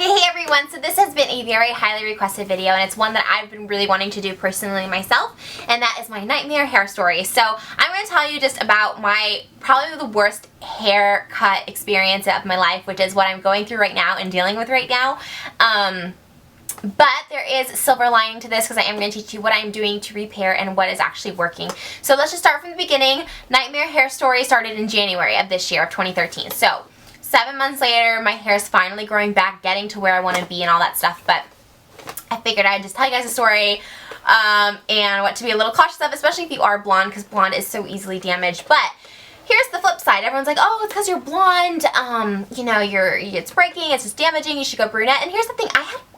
Okay, hey everyone, so this has been a very highly requested video, and it's one that I've been really wanting to do personally myself, and that is my nightmare hair story. So I'm going to tell you just about my probably the worst haircut experience of my life, which is what I'm going through right now and dealing with right now. But there is a silver lining to this because I am going to teach you what I'm doing to repair and what is actually working. So let's just start from the beginning. Nightmare hair story started in January of this year, of 2013. So 7 months later, my hair is finally growing back, getting to where I want to be and all that stuff. But I figured I'd just tell you guys a story and what to be a little cautious of, especially if you are blonde, because blonde is so easily damaged. But here's the flip side. Everyone's like, oh, it's because you're blonde, you know, it's breaking, it's just damaging, you should go brunette. And here's the thing,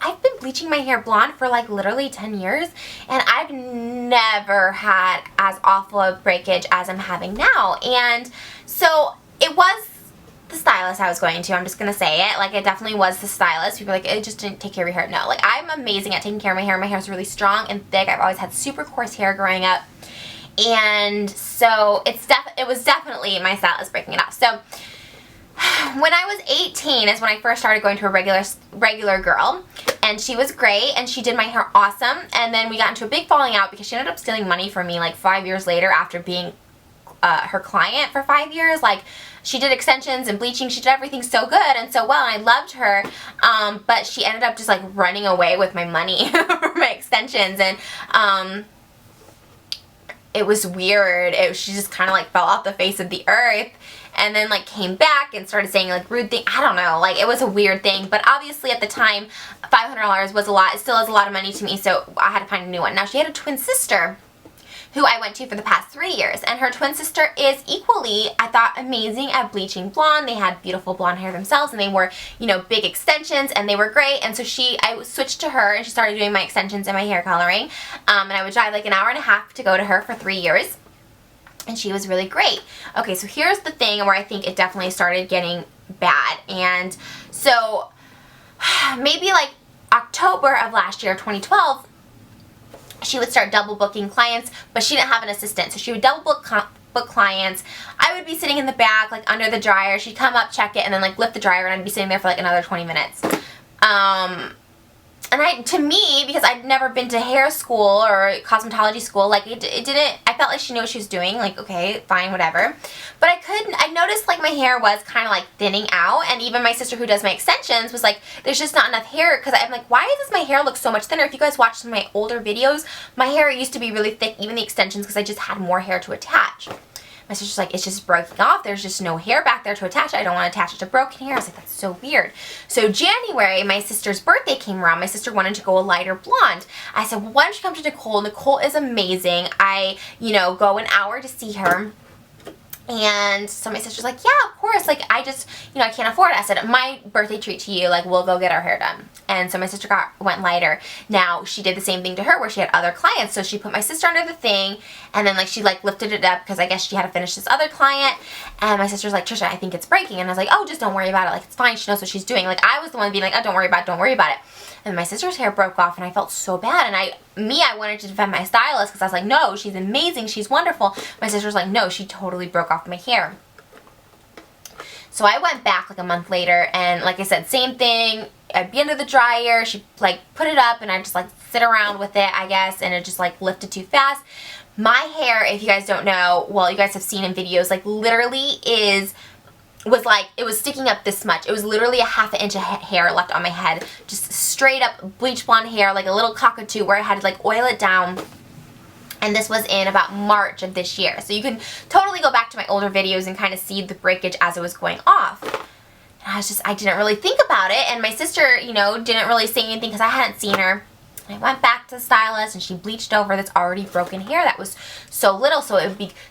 I've been bleaching my hair blonde for like literally 10 years, and I've never had as awful a breakage as I'm having now. And so it was the stylist I was going to. I'm just gonna say it. Like, it definitely was the stylist. People are like, it just didn't take care of your hair. No, like, I'm amazing at taking care of my hair. My hair's really strong and thick. I've always had super coarse hair growing up. And so it was definitely my stylist breaking it off. So when I was 18 is when I first started going to a regular girl, and she was great and she did my hair awesome. And then we got into a big falling out because she ended up stealing money from me like 5 years later after being her client for 5 years. Like, she did extensions and bleaching, she did everything so good and so well, and I loved her, but she ended up just like running away with my money for my extensions, and it was weird. She just kind of like fell off the face of the earth and then like came back and started saying like rude things. I don't know, like, it was a weird thing, but obviously at the time $500 was a lot. It still is a lot of money to me, so I had to find a new one. Now, she had a twin sister who I went to for the past 3 years, and her twin sister is equally, I thought, amazing at bleaching blonde. They had beautiful blonde hair themselves, and they were, you know, big extensions, and they were great. And so I switched to her, and she started doing my extensions and my hair coloring, and I would drive like an hour and a half to go to her for 3 years, and she was really great. Okay, so here's the thing where I think it definitely started getting bad. And so maybe like October of last year, 2012, she would start double booking clients, but she didn't have an assistant, so she would double book clients. I would be sitting in the back, like under the dryer. She'd come up, check it, and then like lift the dryer, and I'd be sitting there for like another 20 minutes. And to me, because I'd never been to hair school or cosmetology school, like it didn't, I felt like she knew what she was doing, like, okay, fine, whatever. But I noticed like my hair was kind of like thinning out, and even my sister who does my extensions was like, there's just not enough hair, because I'm like, why does my hair look so much thinner? If you guys watch some of my older videos, my hair used to be really thick, even the extensions, because I just had more hair to attach. My sister's like, it's just breaking off. There's just no hair back there to attach it. I don't want to attach it to broken hair. I was like, that's so weird. So January, my sister's birthday came around. My sister wanted to go a lighter blonde. I said, well, why don't you come to Nicole? Nicole is amazing. I, you know, go an hour to see her. And so my sister's like, yeah, of course, like, I just, you know, I can't afford it. I said, my birthday treat to you, like, we'll go get our hair done. And so my sister went lighter. Now, she did the same thing to her where she had other clients, so she put my sister under the thing, and then like she like lifted it up because I guess she had to finish this other client, and my sister's like, Trisha, I think it's breaking. And I was like, oh, just don't worry about it, like, it's fine, she knows what she's doing. Like, I was the one being like, oh, don't worry about it. And my sister's hair broke off, and I felt so bad, and I wanted to defend my stylist because I was like, no, she's amazing, she's wonderful. My sister's like, no, she totally broke off my hair. So I went back like a month later, and like I said, same thing. I'd be under the dryer, she'd like put it up, and I'd just like sit around with it, I guess, and it just like lifted too fast. My hair, if you guys don't know, well, you guys have seen in videos, like literally was like, it was sticking up this much. It was literally a ½ inch of hair left on my head. Just straight up bleach blonde hair, like a little cockatoo, where I had to like oil it down. And this was in about March of this year. So you can totally go back to my older videos and kind of see the breakage as it was going off. And I didn't really think about it. And my sister, you know, didn't really say anything because I hadn't seen her. And I went back to the stylist, and she bleached over this already broken hair that was so little, so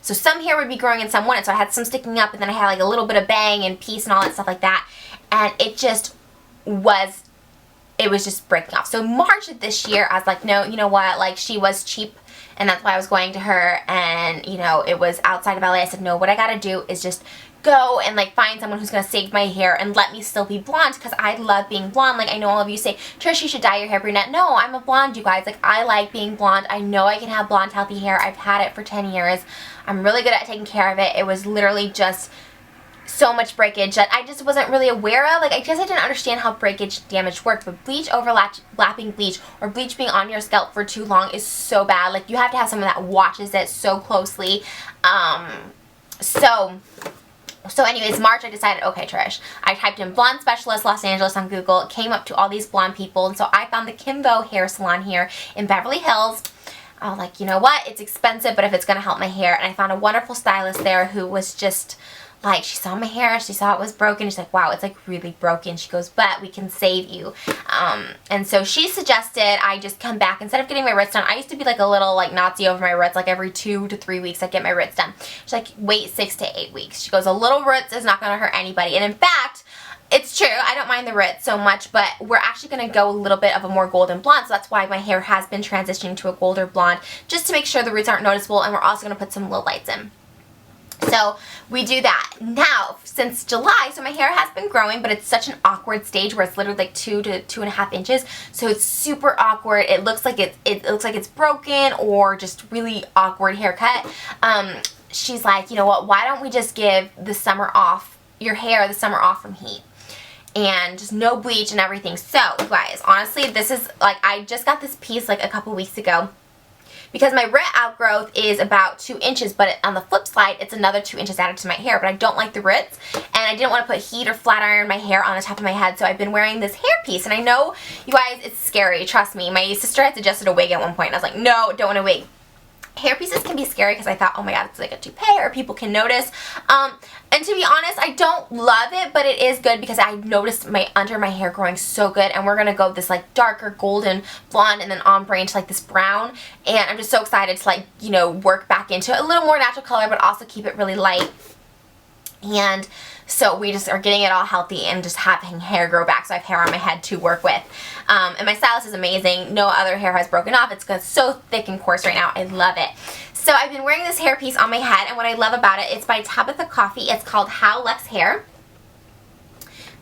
some hair would be growing and some wouldn't. So I had some sticking up, and then I had like a little bit of bang and piece and all that stuff like that, and it was just breaking off. So March of this year, I was like, no, you know what, like, she was cheap, and that's why I was going to her, and you know, it was outside of LA. I said, no, what I gotta do is just go and like find someone who's gonna save my hair and let me still be blonde, because I love being blonde. Like, I know all of you say, Trish, you should dye your hair brunette. No, I'm a blonde, you guys. Like, I like being blonde. I know I can have blonde healthy hair. I've had it for 10 years. I'm really good at taking care of it. It was literally just so much breakage that I just wasn't really aware of. Like, I guess I didn't understand how breakage damage worked, but bleach overlapping bleach or bleach being on your scalp for too long is so bad. Like, you have to have someone that watches it so closely. So anyways, March I decided, okay, Trish, I typed in blonde specialist Los Angeles on Google. It came up to all these blonde people, and so I found the Kimbo hair salon here in Beverly Hills. I was like, you know what, it's expensive, but if it's gonna help my hair. And I found a wonderful stylist there who was just like, she saw my hair, she saw it was broken, she's like, wow, it's like really broken. She goes, but we can save you. And so she suggested I just come back, instead of getting my roots done. I used to be like a little like Nazi over my roots, like every 2 to 3 weeks I'd get my roots done. She's like, wait 6 to 8 weeks. She goes, a little roots is not gonna hurt anybody. And in fact, it's true, I don't mind the roots so much, but we're actually going to go a little bit of a more golden blonde, so that's why my hair has been transitioning to a golden blonde, just to make sure the roots aren't noticeable, and we're also going to put some low lights in. So we do that. Now, since July, so my hair has been growing, but it's such an awkward stage where it's literally like 2 to 2.5 inches, so it's super awkward. It looks like it looks like it's broken or just really awkward haircut. She's like, you know what, why don't we just give the summer off, your hair the summer off from heat? And just no bleach and everything. So, you guys, honestly, this is, like, I just got this piece, like, a couple weeks ago. Because my root outgrowth is about 2 inches, but on the flip side, it's another 2 inches added to my hair. But I don't like the roots, and I didn't want to put heat or flat iron my hair on the top of my head, so I've been wearing this hair piece. And I know, you guys, it's scary, trust me. My sister had suggested a wig at one point, and I was like, no, don't want a wig. Hair pieces can be scary because I thought, oh my god, it's like a toupee or people can notice. And to be honest, I don't love it, but it is good because I noticed under my hair growing so good, and we're gonna go this like darker golden blonde and then ombre into like this brown, and I'm just so excited to like, you know, work back into a little more natural color but also keep it really light. And so we just are getting it all healthy and just having hair grow back, so I have hair on my head to work with. And my stylist is amazing. No other hair has broken off. It's so thick and coarse right now. I love it. So I've been wearing this hair piece on my head, and what I love about it, it's by Tabitha Coffee. It's called How Luxe Hair.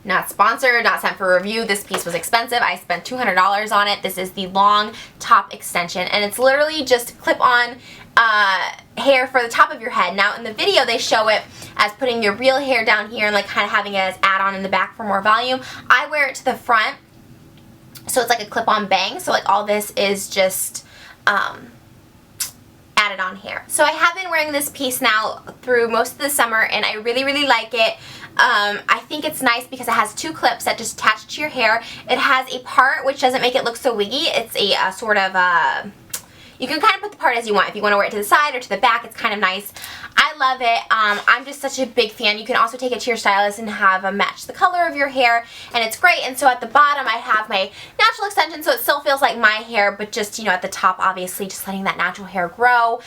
Not sponsored, not sent for review. This piece was expensive. I spent $200 on it. This is the long top extension, and it's literally just clip-on hair for the top of your head. Now in the video they show it as putting your real hair down here and like kind of having it as add-on in the back for more volume. I wear it to the front, so it's like a clip-on bang, so like all this is just added on hair. So I have been wearing this piece now through most of the summer, and I really, really like it. I think it's nice because it has 2 clips that just attach to your hair. It has a part which doesn't make it look so wiggy. It's a sort of you can kind of put the part as you want. If you want to wear it to the side or to the back, it's kind of nice. I love it. I'm just such a big fan. You can also take it to your stylist and have a match the color of your hair, and it's great. And so at the bottom I have my natural extension, so it still feels like my hair, but just, you know, at the top obviously just letting that natural hair grow,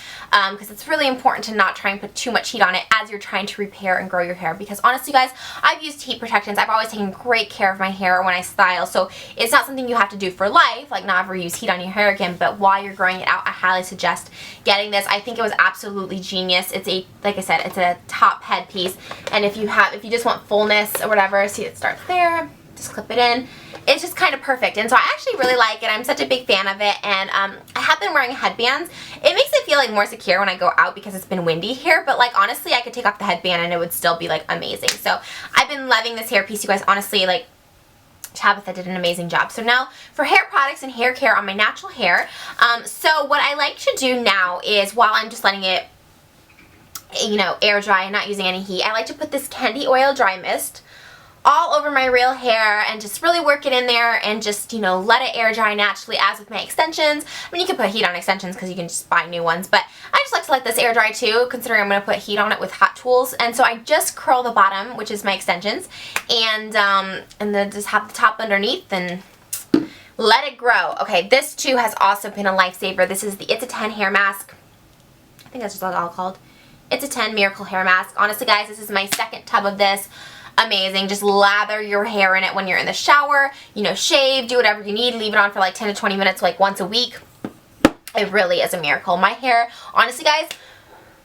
because it's really important to not try and put too much heat on it as you're trying to repair and grow your hair, because honestly guys, I've used heat protectants. I've always taken great care of my hair when I style, so it's not something you have to do for life, like not ever use heat on your hair again, but while you're growing it out, I highly suggest getting this. I think it was absolutely genius. It's a, like I said, it's a top headpiece, and if you just want fullness or whatever, see it starts there, just clip it in. It's just kind of perfect, and so I actually really like it. I'm such a big fan of it, and I have been wearing headbands. It makes it feel like more secure when I go out because it's been windy here, but like honestly I could take off the headband and it would still be like amazing. So I've been loving this hair piece, you guys. Honestly, like, Tabitha did an amazing job. So now for hair products and hair care on my natural hair, so what I like to do now is, while I'm just letting it, you know, air dry and not using any heat, I like to put this Candy Oil Dry Mist all over my real hair and just really work it in there and just, you know, let it air dry naturally, as with my extensions. I mean, you can put heat on extensions because you can just buy new ones, but I just like to let this air dry too, considering I'm going to put heat on it with hot tools. And so I just curl the bottom, which is my extensions, and then just have the top underneath and let it grow. Okay, this too has also been a lifesaver. This is the It's a 10 hair mask. I think that's just what it's all called. It's a 10 Miracle Hair Mask. Honestly guys, this is my second tub of this. Amazing. Just lather your hair in it when you're in the shower, you know, shave, do whatever you need, leave it on for like 10 to 20 minutes like once a week. It really is a miracle. My hair, honestly guys,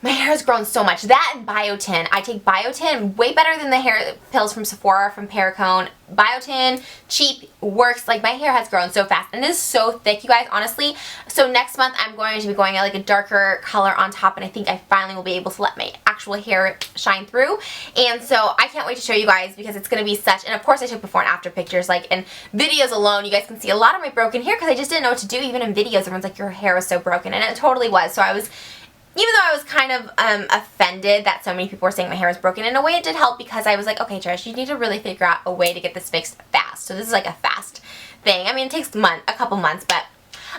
my hair has grown so much. That and biotin. I take biotin, way better than the hair pills from Sephora, from Perricone. Biotin, cheap, works. Like, my hair has grown so fast, and it is so thick, you guys, honestly. So next month I'm going to be going at like a darker color on top, and I think I finally will be able to let my actual hair shine through. And so I can't wait to show you guys, because it's going to be such, and of course I took before and after pictures, like in videos alone you guys can see a lot of my broken hair, because I just didn't know what to do. Even in videos everyone's like, your hair is so broken, and it totally was. So I was, even though I was kind of offended that so many people were saying my hair was broken, in a way it did help, because I was like, okay, Trish, you need to really figure out a way to get this fixed fast. So this is like a fast thing. I mean, it takes a couple months, but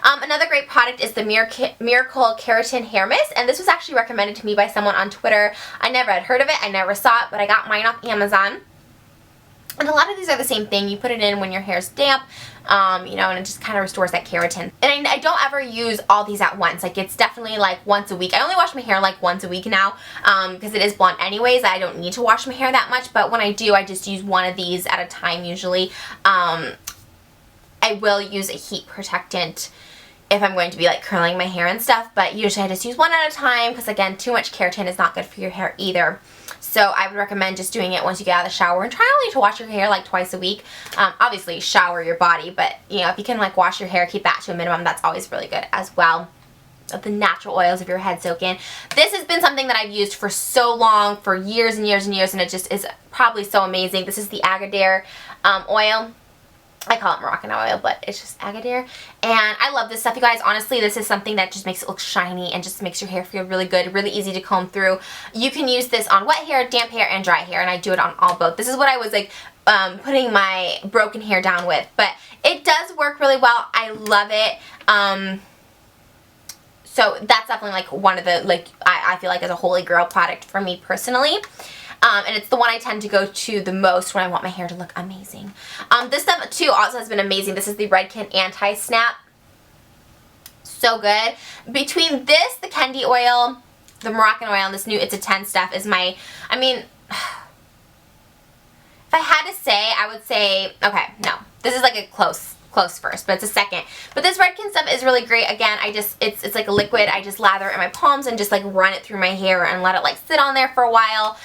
another great product is the Miracle Keratin Hair Mist, and this was actually recommended to me by someone on Twitter. I never had heard of it, I never saw it, but I got mine off Amazon. And a lot of these are the same thing. You put it in when your hair's damp, you know, and it just kind of restores that keratin. And I don't ever use all these at once. Like, it's definitely like once a week. I only wash my hair like once a week now, because it is blonde anyways. I don't need to wash my hair that much, but when I do, I just use one of these at a time usually. I will use a heat protectant if I'm going to be like curling my hair and stuff, but usually I just use one at a time, because again, too much keratin is not good for your hair either. So I would recommend just doing it once you get out of the shower, and try only to wash your hair like twice a week. Obviously shower your body, but you know, if you can like wash your hair, keep that to a minimum, that's always really good as well. Let the natural oils of your head soak in. This has been something that I've used for so long, for years and years and years, and it just is probably so amazing. This is the Agadir oil. I call it Moroccan oil, but it's just Agadir. And I love this stuff, you guys. Honestly, this is something that just makes it look shiny and just makes your hair feel really good, really easy to comb through. You can use this on wet hair, damp hair, and dry hair, and I do it on all both. This is what I was like putting my broken hair down with, but it does work really well. I love it. So that's definitely like one of the, like, I feel like is a holy grail product for me personally. And it's the one I tend to go to the most when I want my hair to look amazing. This stuff too also has been amazing. This is the Redken Anti-Snap. So good. Between this, the Kendi oil, the Moroccan oil, and this new It's a 10 stuff is my, I mean, if I had to say, I would say, okay, no. This is like a close first, but it's a second. But this Redken stuff is really great. Again, it's like a liquid. I just lather it in my palms and just like run it through my hair and let it like sit on there for a while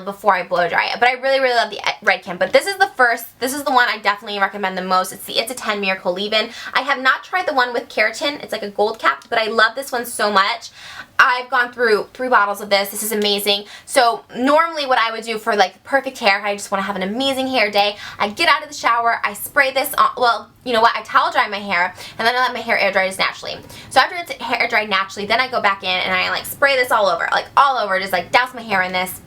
before I blow dry it. But I really, really love the Redken. But this is the one I definitely recommend the most. It's the It's a 10 Miracle Leave-In. I have not tried the one with keratin. It's like a gold cap, but I love this one so much. I've gone through 3 bottles of this. This is amazing. So normally what I would do for like perfect hair, I just want to have an amazing hair day, I get out of the shower, I spray this on, well, you know what, I towel dry my hair, and then I let my hair air dry just naturally. So after it's air dried naturally, then I go back in and I like spray this all over, just like douse my hair in this.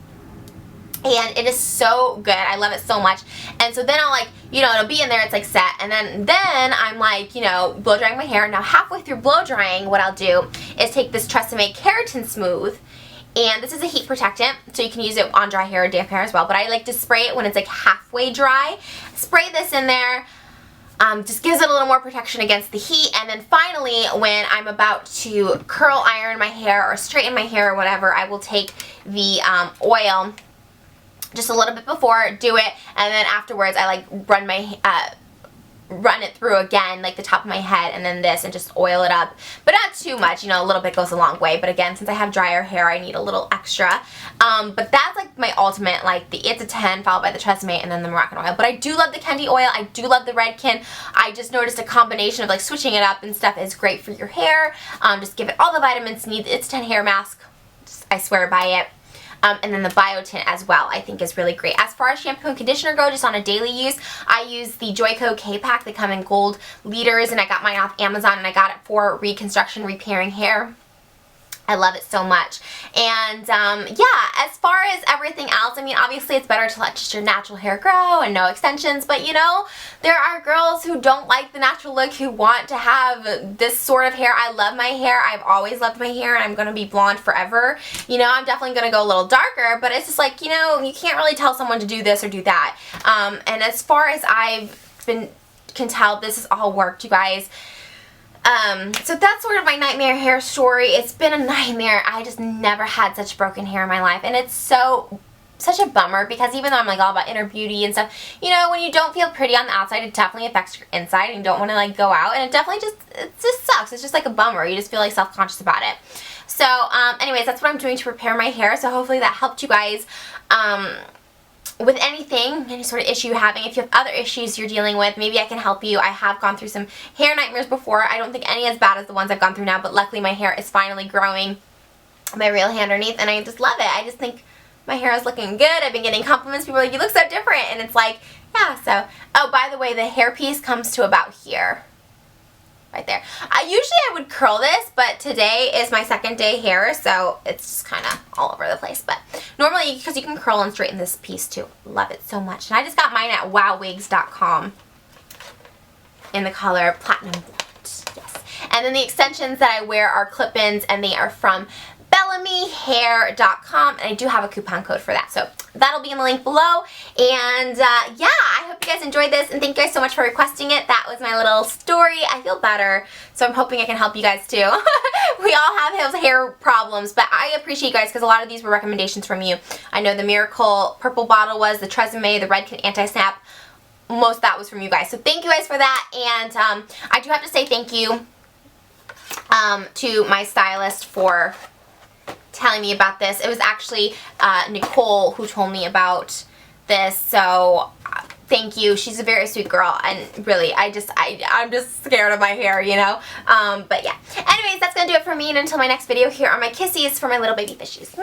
And it is so good. I love it so much. And so then I'll like, you know, it'll be in there, it's like set, and then I'm like, you know, blow drying my hair. Now halfway through blow drying, what I'll do is take this Tresemme Keratin Smooth, and this is a heat protectant, so you can use it on dry hair or damp hair as well, but I like to spray it when it's like halfway dry. Spray this in there. Just gives it a little more protection against the heat. And then finally, when I'm about to curl iron my hair or straighten my hair or whatever, I will take the oil just a little bit before, do it, and then afterwards I like run it through again, like the top of my head, and then this, and just oil it up. But not too much, you know, a little bit goes a long way. But again, since I have drier hair, I need a little extra. But that's like my ultimate, like the It's a 10 followed by the Tresemme and then the Moroccan oil. But I do love the Kendi oil. I do love the Redken. I just noticed a combination of like switching it up and stuff is great for your hair. Just give it all the vitamins you need. The It's a 10 hair mask, I swear by it. And then the biotin as well, I think is really great. As far as shampoo and conditioner go, just on a daily use, I use the Joico K-Pack. They come in gold liters, and I got mine off Amazon, and I got it for reconstruction, repairing hair. I love it so much. And yeah, as far as everything else, I mean, obviously it's better to let just your natural hair grow and no extensions, but you know, there are girls who don't like the natural look, who want to have this sort of hair. I love my hair. I've always loved my hair, and I'm going to be blonde forever. You know, I'm definitely going to go a little darker, but it's just like, you know, you can't really tell someone to do this or do that. And as far as can tell, this has all worked, you guys. So that's sort of my nightmare hair story. It's been a nightmare. I just never had such broken hair in my life, and it's so such a bummer because even though I'm like all about inner beauty and stuff, you know, when you don't feel pretty on the outside, it definitely affects your inside and you don't want to like go out, and it just sucks. It's just like a bummer. You just feel like self-conscious about it. So anyways, that's what I'm doing to prepare my hair. So hopefully that helped you guys with anything, any sort of issue you're having. If you have other issues you're dealing with, maybe I can help you. I have gone through some hair nightmares before. I don't think any as bad as the ones I've gone through now, but luckily my hair is finally growing my real hair underneath, and I just love it. I just think my hair is looking good. I've been getting compliments. People are like, you look so different. And it's like, yeah, so. Oh, by the way, the hair piece comes to about here. Right there. Usually I would curl this, but today is my second day hair, so it's just kind of all over the place. But normally, because you can curl and straighten this piece too. Love it so much. And I just got mine at wowwigs.com in the color Platinum Blonde. Yes. And then the extensions that I wear are clip-ins, and they are from BellamyHair.com, and I do have a coupon code for that, so that'll be in the link below. And yeah, I hope you guys enjoyed this, and thank you guys so much for requesting it. That was my little story. I feel better, so I'm hoping I can help you guys too. We all have those hair problems, but I appreciate you guys because a lot of these were recommendations from you. I know the Miracle Purple bottle was, the Tresemme, the Red Anti-Snap, most of that was from you guys, so thank you guys for that. And I do have to say thank you to my stylist for telling me about this. It was actually Nicole who told me about this, so thank you. She's a very sweet girl, and really, I'm just scared of my hair, you know? But yeah. Anyways, that's gonna do it for me, and until my next video, here are my kissies for my little baby fishies.